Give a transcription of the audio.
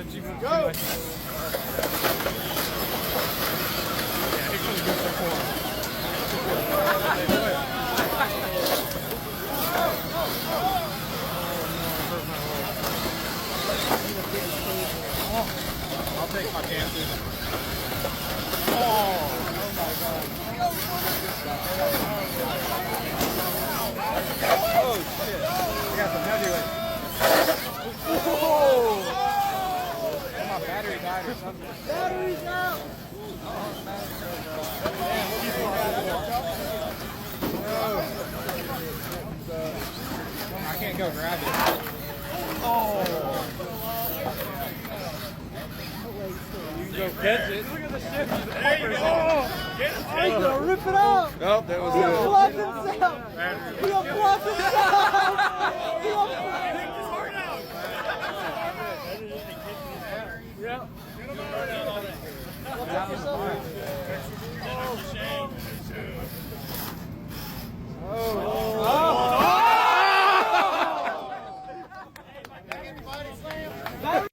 I'll take my chances. Oh my god. Oh shit. I got some heavyweight. Oh! My battery died or something. Battery's out! I can't go grab it. Oh! You can go catch it. Look at the shit. There you go. He's gonna rip it out. Nope, that was He unplugged himself. He unplugged himself. He unplugged himself. Yep.